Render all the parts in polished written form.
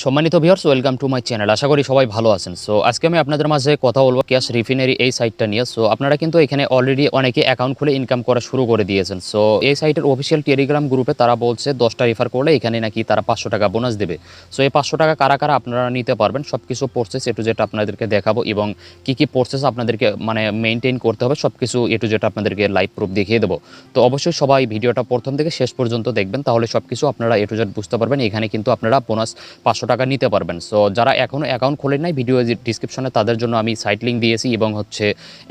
সম্মানিত viewers, welcome to my channel. আশা করি সবাই ভালো আছেন। সো আজকে আমি আপনাদের মাঝে কথা বলবো ক্যাশ রিফাইনারি এই সাইটটা নিয়ে। সো আপনারা কিন্তু এখানে অলরেডি অনেকে অ্যাকাউন্ট খুলে ইনকাম করা শুরু করে দিয়েছেন। সো এই সাইটের অফিসিয়াল টেলিগ্রাম গ্রুপে তারা বলছে 10টা রেফার করলে এখানে নাকি তারা 500 টাকা বোনাস দেবে। সো এই 500 টাকা কারা কারা আপনারা নিতে পারবেন সব কিছু প্রসেস এ টু জেড আপনাদেরকে দেখাবো এবং কি প্রসেস আপনাদেরকে মেনটেন করতে হবে সব কিছু এ টু জেড আপনাদেরকে লাইভ প্রুফ দেখিয়ে দেবো। তো অবশ্যই সবাই ভিডিওটা প্রথম থেকে শেষ পর্যন্ত দেখবেন, তাহলে সব কিছু আপনারা এ টু জেড বুঝতে পারবেন। এখানে কিন্তু আপনারা বোনাস 500 টাকা নিতে পারবেন। সো যারা এখনও অ্যাকাউন্ট খোলেন নাই, ভিডিও ডিসক্রিপশনে তাদের জন্য আমি সাইট লিঙ্ক দিয়েছি এবং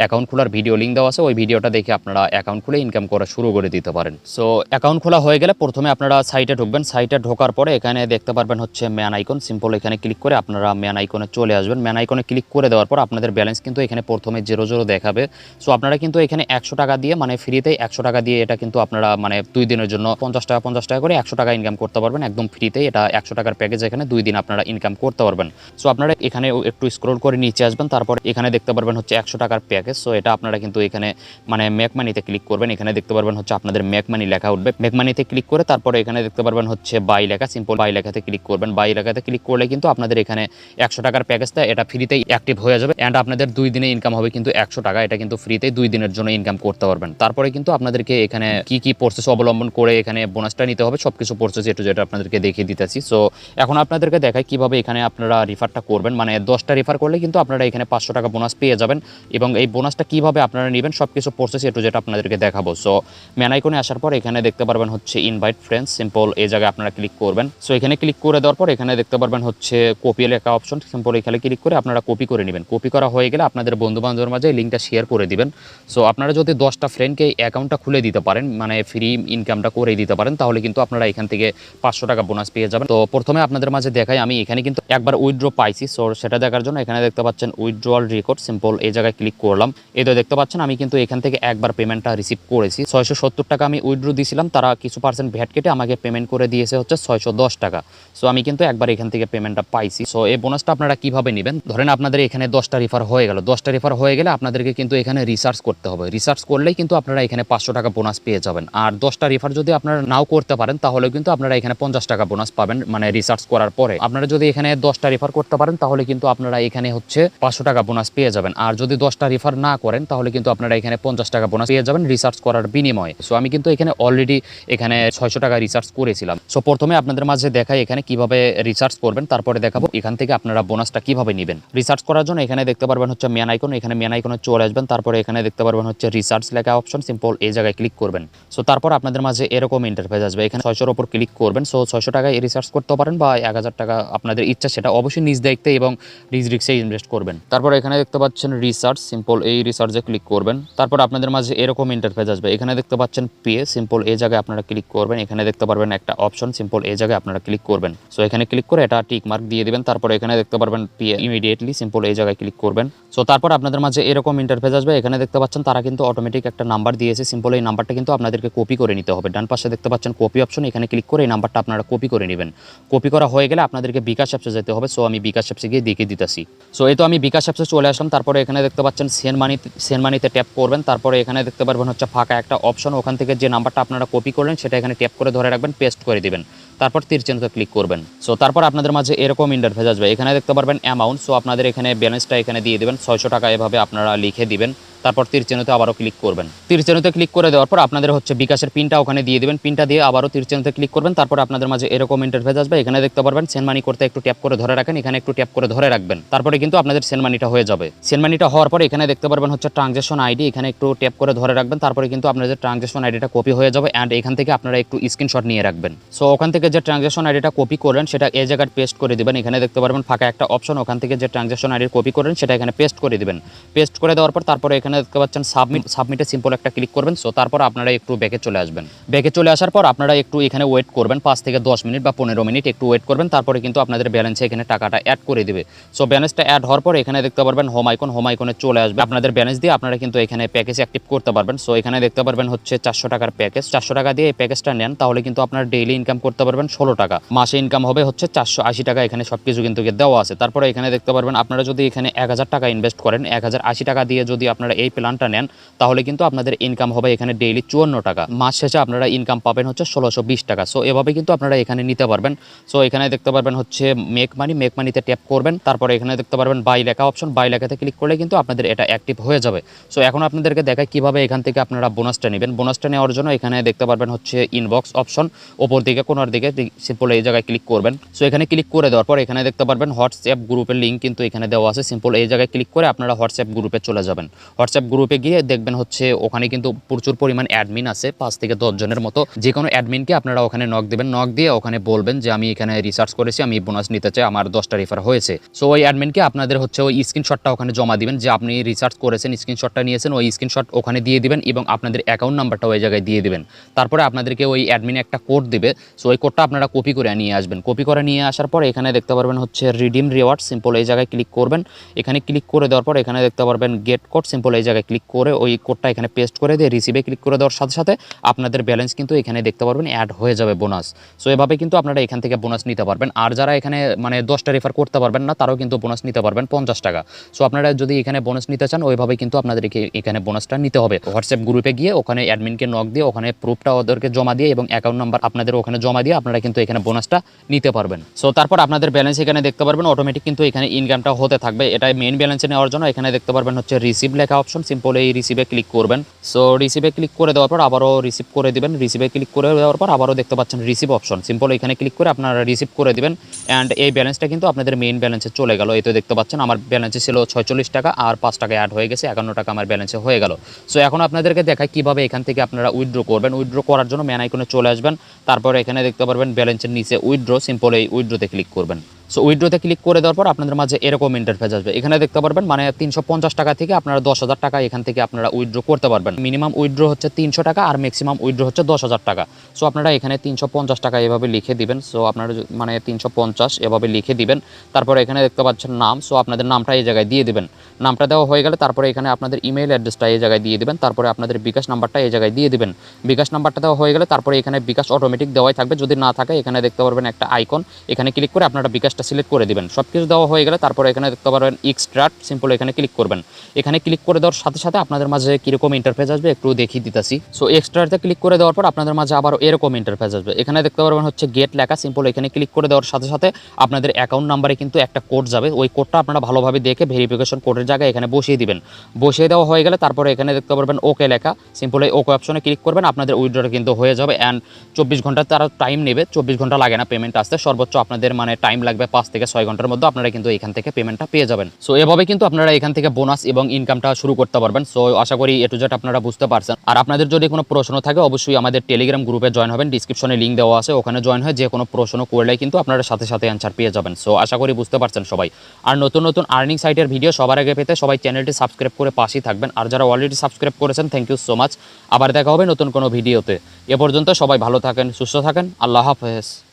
অ্যাকাউন্ট খোলার ভিডিও লিঙ্ক দেওয়া আছে। ওই ভিডিওটা দেখে আপনারা অ্যাকাউন্ট খুলে ইনকাম করা শুরু করে দিতে পারেন। সো অ্যাকাউন্ট খোলা হয়ে গেলে প্রথমে আপনারা সাইটে ঢুকবেন। সাইটে ঢোকার পরে এখানে দেখতে পারবেন ম্যান আইকন। সিম্পল এখানে ক্লিক করে আপনারা ম্যান আইকনে চলে আসবেন। ম্যান আইকনে ক্লিক করে দেওয়ার পর আপনাদের ব্যালেন্স কিন্তু এখানে প্রথমে 0 দেখাবে। সো আপনারা কিন্তু এখানে 100 টাকা দিয়ে ফ্রিতেই 100 টাকা দিয়ে এটা কিন্তু আপনারা 2 দিনের জন্য 50 টাকা করে 100 টাকা ইনকাম করতে পারবেন একদম ফ্রিতেই। এটা 100 টাকার প্যাকেজ, এখানে 2 দিন আপনারা ইনকাম করতে পারবেন। সো আপনারা এখানে একটু স্ক্রল করে নিচে আসবেন, তারপর এখানে দেখতে পারবেন 100 টাকার প্যাকেজ। সো এটা আপনারা কিন্তু এখানে মেক মানিতে ক্লিক করবেন। এখানে দেখতে পারবেন আপনাদের মেক মানি লেখা উঠবে। মেক মানিতে ক্লিক করে তারপরে এখানে দেখতে পারবেন বাই লেখা। সিম্পল বাই লেখাতে ক্লিক করবেন। বাই লেখাতে ক্লিক করলে কিন্তু আপনাদের এখানে 100 টাকার প্যাকেজটা এটা ফ্রিতেই অ্যাক্টিভ হয়ে যাবে অ্যান্ড আপনাদের 2 দিনে ইনকাম হবে কিন্তু 100 টাকা। এটা কিন্তু ফ্রিতেই 2 দিনের জন্য ইনকাম করতে পারবেন। তারপরে কিন্তু আপনাদেরকে এখানে কি প্রসেস অবলম্বন করে এখানে বোনাসটা নিতে হবে সবকিছু প্রসেস এ টু জেড আপনাদেরকে দেখিয়ে দিতেছি। সো এখন আপনাদেরকে দেখাই কিভাবে এখানে আপনারা রিফারটা করবেন। 10টা রেফার করলে কিন্তু আপনারা এখানে 500 টাকা বোনাস পেয়ে যাবেন এবং এই বোনাসটা কিভাবে আপনারা নেবেন সবকিছু প্রসেস এ টু জেড আপনাদেরকে দেখাবো। সো ম্যান আইকনে আসার পর এখানে দেখতে পারবেন ইনভাইট ফ্রেন্ডস। সিম্পল এই জায়গায় আপনারা ক্লিক করবেন। সো এখানে ক্লিক করে দেওয়ার পর এখানে দেখতে পারবেন কপি লেখা অপশন। সিম্পল এখানে ক্লিক করে আপনারা কপি করে নেবেন। কপি করা হয়ে গেলে আপনাদের বন্ধু বান্ধবের মাঝে লিঙ্কটা শেয়ার করে দিবেন। সো আপনারা যদি 10টা ফ্রেন্ডকে এই অ্যাকাউন্টটা খুলে দিতে পারেন, ফ্রি ইনকামটা করে দিতে পারেন, তাহলে কিন্তু আপনারা এখান থেকে 500 টাকা বোনাস পেয়ে যাবেন। তো প্রথমে আপনাদের মাঝে দেখাই আমি এখানে কিন্তু একবার উইথড্র পাইছি। সো সেটা দেখার জন্য এখানে দেখতে পাচ্ছেন উইথড্রয়াল রেকর্ড। সিম্পল এই জায়গায় ক্লিক করলাম। এই তো দেখতে পাচ্ছেন আমি কিন্তু এখান থেকে একবার পেমেন্টটা রিসিভ করেছি। 670 টাকা আমি উইথড্র দিয়েছিলাম, তারা কিছু পার্সেন্ট ভ্যাট কেটে আমাকে পেমেন্ট করে দিয়েছে 610 টাকা। সো আমি কিন্তু একবার এখান থেকে পেমেন্টটা পাইছি। সো এই বোনাসটা আপনারা কিভাবে নেবেন, ধরেন আপনাদের এখানে 10টা রেফার হয়ে গেল। 10টা রেফার হয়ে গেলে আপনাদেরকে কিন্তু এখানে রিসার্চ করতে হবে। রিসার্চ করলেই কিন্তু আপনারা এখানে 500 টাকা বোনাস পেয়ে যাবেন। আর 10টা রেফার যদি আপনারা নাও করতে পারেন তাহলে কিন্তু আপনারা এখানে 50 টাকা বোনাস পাবেন রিসার্চ করার পরে। আপনারা যদি এখানে 10টা রেফার করতে পারেন তাহলে কিন্তু আপনারা এখানে 500 টাকা বোনাস পেয়ে যাবেন। আর যদি 10টা রেফার না করেন তাহলে কিন্তু আপনারা এখানে 50 টাকা বোনাস পেয়ে যাবেন রিসার্চ করার বিনিময়ে। সো আমি কিন্তু এখানে অলরেডি 600 টাকা রিসার্চ করেছিলাম। সো প্রথমে আপনাদের মাঝে দেখাই এখানে কিভাবে রিসার্চ করবেন, তারপরে দেখাবো এখান থেকে আপনারা বোনাসটা কিভাবে নেবেন। রিসার্চ করার জন্য এখানে দেখতে পারবেন ম্যান আইকন। এখানে ম্যান আইকনে চলে আসবেন, তারপরে এখানে দেখতে পারবেন রিসার্চ লেখা অপশন। সিম্পল এই জায়গায় ক্লিক করবেন। সো তারপর আপনাদের মাঝে এরকম ইন্টারফেস আসবে। এখানে 600-র উপর ক্লিক করবেন। সো 600 টাকায় রিসার্চ করতে পারেন বা 1000 টাকা আপনাদের ইচ্ছা, সেটা অবশ্যই নিজ দায়িত্বে এবং নিজ রিস্কে ইনভেস্ট করবেন। তারপর এখানে দেখতে পাচ্ছেন রিসার্চ। সিম্পল এই রিসার্চে ক্লিক করবেন। তারপর আপনাদের মাঝে এরকম ইন্টারফেস আসবে। এখানে দেখতে পাচ্ছেন পে। সিম্পল এই জায়গায় আপনারা ক্লিক করবেন। এখানে দেখতে পারবেন একটা অপশন। সিম্পল এই জায়গায় আপনারা ক্লিক করবেন। সো এখানে ক্লিক করে এটা টিক মার্ক দিয়ে দিবেন। তারপর এখানে দেখতে পারবেন পে ইমিডিয়েটলি। সিম্পল এই জায়গায় ক্লিক করবেন। সো তারপর আপনাদের মাঝে এরকম ইন্টারফেস আসবে। এখানে দেখতে পাচ্ছেন তারা কিন্তু অটোমেটিক একটা নাম্বার দিয়েছে। সিম্পল এই নাম্বারটা কিন্তু আপনাদেরকে কপি করে নিতে হবে। ডান পাশে দেখতে পাচ্ছেন কপি অপশন। এখানে ক্লিক করে এই নাম্বারটা আপনারা কপি করে নেবেন। কপি করা হয়ে গেলে আপনাদেরকে বিকাশ অ্যাপসে যেতে হবে। সো আমি বিকাশ অ্যাপসে গিয়ে দেখিয়ে দিতেছি। সো এই তো আমি বিকাশ অ্যাপসে চলে আসলাম। তারপরে এখানে দেখতে পাচ্ছেন সেন্ড মানিতে ট্যাপ করবেন। তারপরে এখানে দেখতে পারবেন ফাঁকা একটা অপশন। ওখান থেকে যে নাম্বারটা আপনারা কপি করলেন সেটা এখানে ট্যাপ করে ধরে রাখবেন, পেস্ট করে দিবেন। তারপর তীর চিহ্নতে ক্লিক করবেন। সো তারপর আপনাদের মাঝে এরকম ইন্টারফেস আসবে। এখানে দেখতে পারবেন অ্যামাউন্ট। সো আপনাদের এখানে ব্যালেন্সটা এখানে দিয়ে দিবেন 600 টাকা, এভাবে আপনারা লিখে দিবেন। তারপর তীর চিহ্নতে আবারও ক্লিক করবেন। তীর চিহ্নতে ক্লিক করে দেওয়ার পর আপনাদের বিকাশের পিনটা ওখানে দিয়ে দিবেন। পিনটা দিয়ে আবারও তীর চিহ্নতে ক্লিক করবেন। তারপর আপনাদের মাঝে এরকম ইন্টারফেস আসবে। এখানে দেখতে পারবেন সেন্ড মানি করতে একটু ট্যাপ করে ধরে রাখেন। এখানে একটু ট্যাপ করে ধরে রাখবেন। তারপরে কিন্তু আপনাদের সেন্ড মানিটা হয়ে যাবে। সেন্ড মানিটা হওয়ার পর এখানে দেখতে পারবেন ট্রানজ্যাকশন আইডি। এখানে একটু ট্যাপ করে ধরে রাখবেন। তারপরে কিন্তু আপনাদের ট্রানজ্যাকশন আইডিটা কপি হয়ে যাবে অ্যান্ড এখান থেকে আপনারা একটু স্ক্রিনশট নিয়ে রাখবেন। সো ওখান থেকে যে ট্রানজ্যাকশন আইডিটা কপি করলেন সেটা এই জায়গায় পেস্ট করে দিবেন। এখানে দেখতে পারবেন ফাঁকা একটা অপশন। ওখান থেকে যে ট্রানজ্যাকশন আইডি কপি করলেন সেটা এখানে পেস্ট করে দিবেন। পেস্ট করে দেওয়ার পর তারপরে এখানে দেখতে পাচ্ছেন সাবমিটে সিম্পল একটা ক্লিক করবেন। সো তারপর আপনারা একটু ব্যাকে চলে আসবেন। ব্যাকে চলে আসার পর আপনারা একটু এখানে ওয়েট করবেন 5 থেকে 10 মিনিট বা 15 মিনিট একটু ওয়েট করবেন। তারপরে কিন্তু আপনাদের ব্যালেন্সে এখানে টাকাটা অ্যাড করে দিবে। সো ব্যালেন্সটা অ্যাড হওয়ার পর এখানে দেখতে পারবেন হোম আইকনে চলে আসবে। আপনাদের ব্যালেন্স দিয়ে আপনারা কিন্তু এখানে প্যাকেজ অ্যাক্টিভ করতে পারবেন। সো এখানে দেখতে পারবেন 400 টাকার প্যাকেজ। 400 টাকা দিয়ে এই প্যাকেজটা নেন তাহলে কিন্তু আপনারা ডেইলি ইনকাম করতে পারবেন 16 টাকা। মাসে ইনকাম হবে 480 টাকা। এখানে সবকিছু কিন্তু দেওয়া আছে। তারপরে এখানে দেখতে পারবেন আপনারা যদি এখানে 1000 টাকা ইনভেস্ট করেন, 1080 টাকা দিয়ে যদি আপনারা এই প্ল্যানটা নেন তাহলে কিন্তু আপনাদের ইনকাম হবে এখানে ডেইলি 54 টাকা, মাস শেষে আপনারা ইনকাম পাবেন হচ্ছে 1620 টাকা। সো এভাবে কিন্তু আপনারা এখানে নিতে পারবেন। সো এখানে দেখতে পারবেন হচ্ছে মেক মানিতে ট্যাপ করবেন, তারপরে এখানে দেখতে পারবেন বাই লেখা অপশন, বাই লেখাতে ক্লিক করলে কিন্তু আপনাদের এটা অ্যাক্টিভ হয়ে যাবে। সো এখন আপনাদেরকে দেখায় কিভাবে এখান থেকে আপনারা বোনাসটা নেবেন। বোনাসটা নেওয়ার জন্য এখানে দেখতে পারবেন হচ্ছে ইনবক্স অপশন, ওপর দিকে কোনার দিকে সিম্পল এই জায়গায় ক্লিক করবেন। সো এখানে ক্লিক করে দেওয়ার পর এখানে দেখতে পারবেন হোয়াটসঅ্যাপ গ্রুপের লিঙ্ক কিন্তু এখানে দেওয়া আছে। সিম্পল এই জায়গায় ক্লিক করে আপনারা হোয়াটসঅ্যাপ গ্রুপে চলে যাবেন। হোয়াটসঅ্যাপ গ্রুপে গিয়ে দেখবেন হচ্ছে ওখানে কিন্তু প্রচুর পরিমাণ অ্যাডমিন আছে, 5 থেকে 10 জনের মতো। যে কোনো অ্যাডমিনকে আপনারা ওখানে নক দেবেন, নক দিয়ে ওখানে বলবেন যে আমি এখানে রিসার্চ করেছি, আমি বোনাস নিতে চাই, আমার 10টা রেফার হয়েছে। সো ওই অ্যাডমিনকে আপনাদের হচ্ছে ওই স্ক্রিনশটটা ওখানে জমা দিবেন, যে আপনি রিসার্চ করেছেন, স্ক্রিনশটটা নিয়েছেন, ওই স্ক্রিনশট ওখানে দিয়ে দিবেন এবং আপনাদের অ্যাকাউন্ট নাম্বারটা ওই জায়গায় দিয়ে দিবেন। তারপরে আপনাদেরকে ওই অ্যাডমিন একটা কোড দিবে। সো ওই কোডটা আপনারা কপি করে নিয়ে আসবেন। কপি করে নিয়ে আসার পর এখানে দেখতে পারবেন হচ্ছে রিডিম রিওয়ার্ড, সিম্পল এই জায়গায় ক্লিক করবেন। এখানে ক্লিক করে দেওয়ার পর এখানে দেখতে পারবেন গেট কোড, সিম্পল এই জায়গায় ক্লিক করে ওই কোডটা এখানে পেস্ট করে দিয়ে রিসিভে ক্লিক করে দেওয়ার সাথে সাথে আপনাদের ব্যালেন্স কিন্তু এখানে দেখতে পারবেন অ্যাড হয়ে যাবে বোনাস। সো এভাবে কিন্তু আপনারা এখান থেকে বোনাস নিতে পারবেন। আর যারা এখানে মানে 10টা রেফার করতে পারবেন না তারাও কিন্তু বোনাস নিতে পারবেন 50 টাকা। সো আপনারা যদি এখানে বোনাস নিতে চান ওইভাবে কিন্তু আপনাদের এখানে বোনাসটা নিতে হবে। হোয়াটসঅ্যাপ গ্রুপে গিয়ে ওখানে অ্যাডমিনকে নক দিয়ে ওখানে প্রুফটা ওদেরকে জমা দিয়ে এবং অ্যাকাউন্ট নাম্বার আপনাদের ওখানে জমা দিয়ে আপনারা কিন্তু এখানে বোনাসটা নিতে পারবেন। সো তারপর আপনাদের ব্যালেন্স এখানে দেখতে পারবেন অটোমেটিক কিন্তু এখানে ইনকামটা হতে থাকবে। এটা মেইন ব্যালেন্সে নেওয়ার জন্য এখানে দেখতে পারবেন হচ্ছে রিসিভ লেখা অপশন, সিম্পল এই রিসিভে ক্লিক করবেন। সো রিসিভে ক্লিক করে দেওয়ার পর আবারও রিসিভ করে দিবেন। রিসিভে ক্লিক করে দেওয়ার পর আবারও দেখতে পাচ্ছেন রিসিভ অপশন, সিম্পল এখানে ক্লিক করে আপনারা রিসিভ করে দিবেন। অ্যান্ড এই ব্যালেন্সটা কিন্তু আপনাদের মেইন ব্যালেন্সে চলে গেল। এই তো দেখতে পাচ্ছেন আমার ব্যালেন্সে ছিল 46 টাকা আর 5 টাকা অ্যাড হয়ে গেছে, 51 টাকা আমার ব্যালেন্সে হয়ে গেল। সো এখন আপনাদেরকে দেখায় কিভাবে এখান থেকে আপনারা উইথড্র করবেন। উইথড্র করার জন্য মেন আইকনে চলে আসবেন, তারপর এখানে দেখতে পারবেন ব্যালেন্সের নিচে উইথড্র, সিম্পল এই উইথড্রতে ক্লিক করবেন। সো উইথড্রতে ক্লিক করে দেওয়ার পর আপনাদের মাঝে এরকম ইন্টারফেস আসবে। এখানে দেখতে পারবেন মানে 350 টাকা থেকে আপনারা 10,000 টাকা এখান থেকে আপনারা উইথড্র করতে পারবেন। মিনিমাম উইথড্র হচ্ছে 300 টাকা আর ম্যাক্সিমাম উইথড্র হচ্ছে 10,000 টাকা। সো আপনারা এখানে 350 টাকা এভাবে লিখে দিবেন। সো আপনারা মানে 350 এভাবে লিখে দিবেন। তারপরে এখানে দেখতে পাচ্ছেন নাম, সো আপনাদের নামটা এই জায়গায় দিয়ে দিবেন। নামটা দেওয়া হয়ে গেলে তারপরে এখানে আপনাদের ইমেল অ্যাড্রেসটা এই জায়গায় দিয়ে দিবেন। তারপরে আপনাদের বিকাশ নাম্বারটা এই জায়গায় দিয়ে দিবেন। বিকাশ নাম্বারটা দেওয়া হয়ে গেলে তারপরে এখানে বিকাশ অটোমেটিক দেওয়াই থাকবে, যদি না থাকে এখানে দেখতে পারবেন একটা আইকন, এখানে ক্লিক করে আপনারা বিকাশটা সিলেক্ট করে দিবেন। সব কিছু দেওয়া হয়ে গেলে তারপরে এখানে দেখতে পারবেন এক্সট্রাক্ট, সিম্পল এখানে ক্লিক করবেন। এখানে ক্লিক করে দেওয়ার সাথে সাথে আপনাদের মাঝে কীরকম ইন্টারফেস আসবে একটু দেখিয়ে দিতেছি। সো এক্সট্রাতে ক্লিক করে দেওয়ার পর আপনাদের মাঝে আবার এরকম ইন্টারফেস আসবে। এখানে দেখতে পারবেন হচ্ছে গেট লেখা, সিম্পল এখানে ক্লিক করে দেওয়ার সাথে সাথে আপনাদের অ্যাকাউন্ট নাম্বারে কিন্তু একটা কোড যাবে। ওই কোডটা আপনারা ভালোভাবে দেখে ভেরিফিকেশন কোডের জায়গায় এখানে বসিয়ে দিবেন। বসিয়ে দেওয়া হয়ে গেলে তারপরে এখানে দেখতে পারবেন ওকে লেখা, সিম্পল এই ওকে অপশনে ক্লিক করবেন। আপনাদের উইথড্রটা কিন্তু হয়ে যাবে। অ্যান্ড 24 ঘন্টা তারা টাইম নেবে, 24 ঘন্টা লাগে না পেমেন্ট আসতে, সর্বোচ্চ আপনাদের মানে টাইম লাগবে 5 থেকে 6 ঘন্টার মধ্যে আপনারা কিন্তু এখান থেকে পেমেন্টটা পেয়ে যাবেন। সো এভাবে কিন্তু আপনারা এখান থেকে বোনাস এবং ইনকামটা শুরু করতে পারবেন। সো আশা করি এ টু জেড আপনারা বুঝতে পারছেন। আর আপনাদের যদি কোনো প্রশ্ন থাকে অবশ্যই আমাদের টেলিগ্রাম গ্রুপে জয়েন হবেন, ডিসক্রিপশনে লিঙ্ক দেওয়া আছে, ওখানে জয়েন হয়ে যে কোনো প্রশ্ন করলে কিন্তু আপনারা সাথে সাথে অ্যান্সার পেয়ে যাবেন। সো আশা করি বুঝতে পারছেন সবাই। আর নতুন নতুন আর্নিং সাইটের ভিডিও সবার আগে পেতে সবাই চ্যানেলটি সাবস্ক্রাইব করে পাশেই থাকবেন। আর যারা অলরেডি সাবস্ক্রাইব করেছেন থ্যাংক ইউ সো মাচ। আবার দেখা হবে নতুন কোনো ভিডিওতে। এ পর্যন্ত সবাই ভালো থাকেন, সুস্থ থাকেন, আল্লাহ হাফেজ।